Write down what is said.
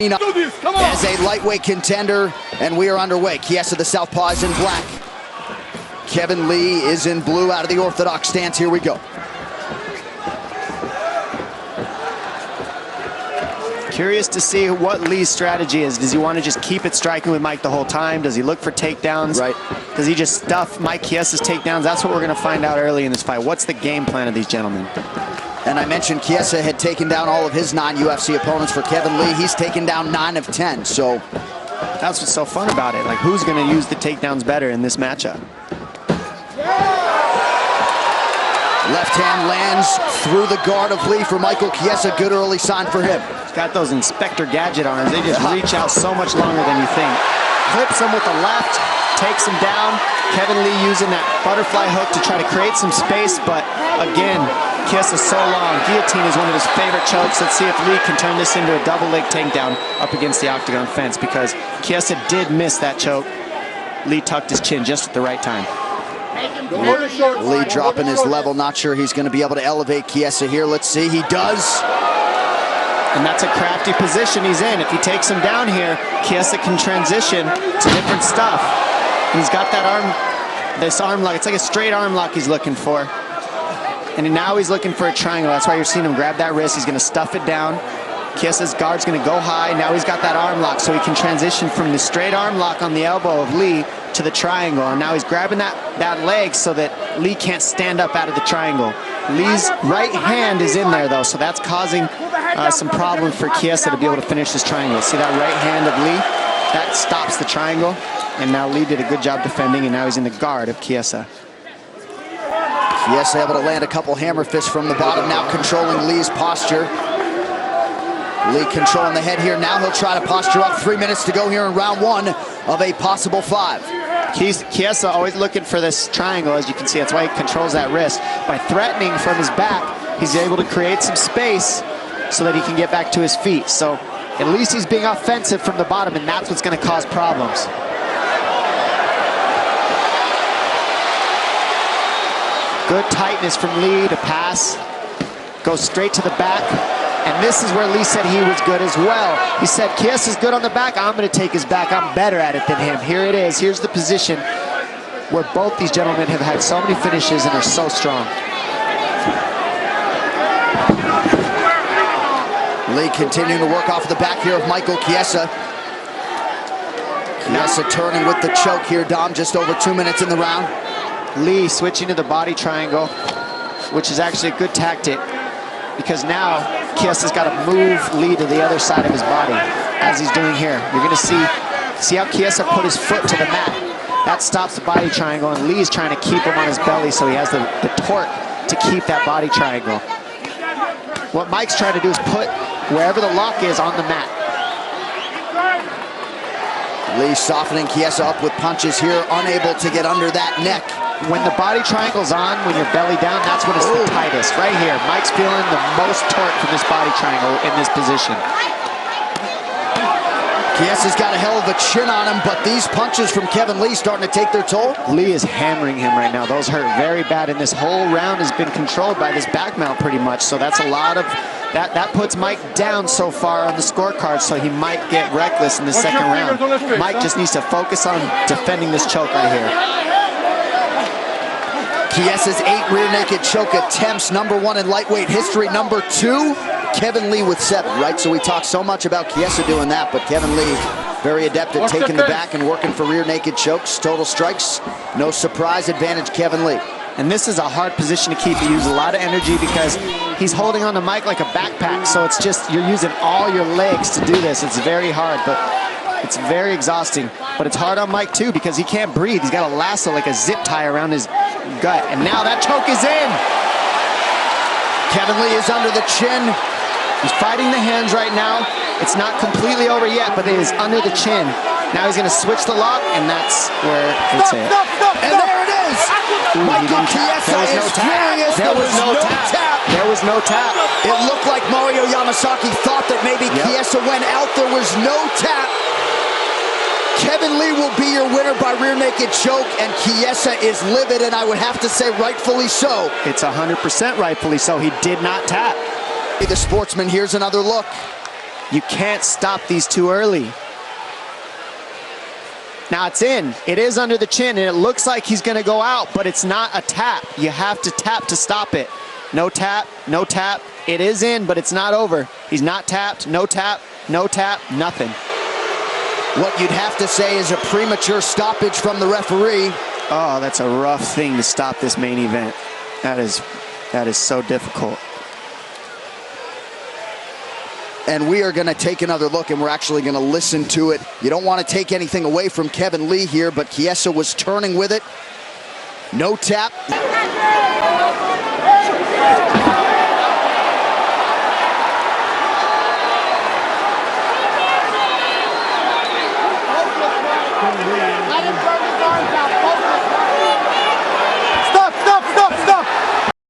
As a lightweight contender, and we are underway. Keiesa, the southpaw, is in black. Kevin Lee is in blue out of the orthodox stance. Here we go. Curious to see what Lee's strategy is. Does he want to just keep it striking with Mike the whole time? Does he look for takedowns? Right. Does he just stuff Mike Kiesa's takedowns? That's what we're going to find out early in this fight. What's the game plan of these gentlemen? And I mentioned Keiesa had taken down all of his non-UFC opponents. For Kevin Lee, he's taken down 9 of 10. So that's what's so fun about it. Like, who's going to use the takedowns better in this matchup? Left hand lands through the guard of Lee for Michael Keiesa. Good early sign for him. He's got those Inspector Gadget arms. They just reach out so much longer than you think. Clips him with the left, takes him down. Kevin Lee using that butterfly hook to try to create some space, but again, Kiesa's so long. Guillotine is one of his favorite chokes. Let's see if Lee can turn this into a double leg takedown up against the octagon fence, because Keiesa did miss that choke. Lee tucked his chin just at the right time. Lee dropping his level, not sure he's going to be able to elevate Keiesa here. Let's see, he does. And that's a crafty position he's in. If he takes him down here, Keiesa can transition to different stuff. He's got that arm, this arm lock. It's like a straight arm lock he's looking for. And now he's looking for a triangle. That's why you're seeing him grab that wrist. He's going to stuff it down. Kiesa's guard's going to go high. Now he's got that arm lock, so he can transition from the straight arm lock on the elbow of Lee to the triangle. And now he's grabbing that leg so that Lee can't stand up out of the triangle. Lee's right hand is in there, though, so that's causing some problem for Keiesa to be able to finish this triangle. See that right hand of Lee? That stops the triangle. And now Lee did a good job defending, and now he's in the guard of Keiesa. Keiesa able to land a couple hammer fists from the bottom, now controlling Lee's posture. Lee controlling the head here. Now he'll try to posture up. 3 minutes to go here in round 1 of a possible 5. Keiesa always looking for this triangle, as you can see. That's why he controls that wrist. By threatening from his back, he's able to create some space so that he can get back to his feet. So at least he's being offensive from the bottom, and that's what's going to cause problems. Good tightness from Lee to pass. Goes straight to the back. And this is where Lee said he was good as well. He said, Kiesa's good on the back. I'm going to take his back. I'm better at it than him. Here it is. Here's the position where both these gentlemen have had so many finishes and are so strong. Lee continuing to work off the back here of Michael Keiesa. Keiesa turning with the choke here, Dom, just over 2 minutes in the round. Lee switching to the body triangle, which is actually a good tactic, because now Kiesa's got to move Lee to the other side of his body, as he's doing here. You're going to see how Keiesa put his foot to the mat. That stops the body triangle, and Lee's trying to keep him on his belly so he has the torque to keep that body triangle. What Mike's trying to do is put wherever the lock is on the mat. Lee softening Keiesa up with punches here, unable to get under that neck. When the body triangle's on, when you're belly down, that's when it's the tightest. Right here, Mike's feeling the most torque from this body triangle in this position. Kiesa's got a hell of a chin on him, but these punches from Kevin Lee starting to take their toll. Lee is hammering him right now. Those hurt very bad, and this whole round has been controlled by this back mount pretty much. So that's a lot of, that puts Mike down so far on the scorecard, so he might get reckless in the second round. Mike just needs to focus on defending this choke right here. Kiesa's 8 rear naked choke attempts, #1 in lightweight history. #2, Kevin Lee with 7, right? So we talk so much about Keiesa doing that, but Kevin Lee very adept at taking the back and working for rear naked chokes. Total strikes, no surprise, advantage Kevin Lee. And this is a hard position to keep. He uses a lot of energy because he's holding on to Mike like a backpack, so it's just, you're using all your legs to do this. It's very hard, but it's very exhausting. But it's hard on Mike too, because he can't breathe. He's got a lasso like a zip tie around his gut. And now that choke is in. Kevin Lee is under the chin. He's fighting the hands right now. It's not completely over yet, but it is under the chin. Now he's going to switch the lock, and that's where it's it. And there it is. Michael Keiesa is furious. There was no tap. There was no tap. It looked like Mario Yamasaki thought that maybe Keiesa went out. There was no tap. Kevin Lee will be your winner by rear naked choke, and Keiesa is livid, and I would have to say rightfully so. It's 100% rightfully so. He did not tap. The sportsman, here's another look. You can't stop these too early. Now it's in. It is under the chin, and it looks like he's going to go out, but it's not a tap. You have to tap to stop it. No tap, no tap. It is in, but it's not over. He's not tapped. No tap, no tap, nothing. What you'd have to say is a premature stoppage from the referee. Oh, that's a rough thing to stop this main event. That is so difficult. And we are going to take another look, and we're actually going to listen to it. You don't want to take anything away from Kevin Lee here, but Kиеса was turning with it. No tap.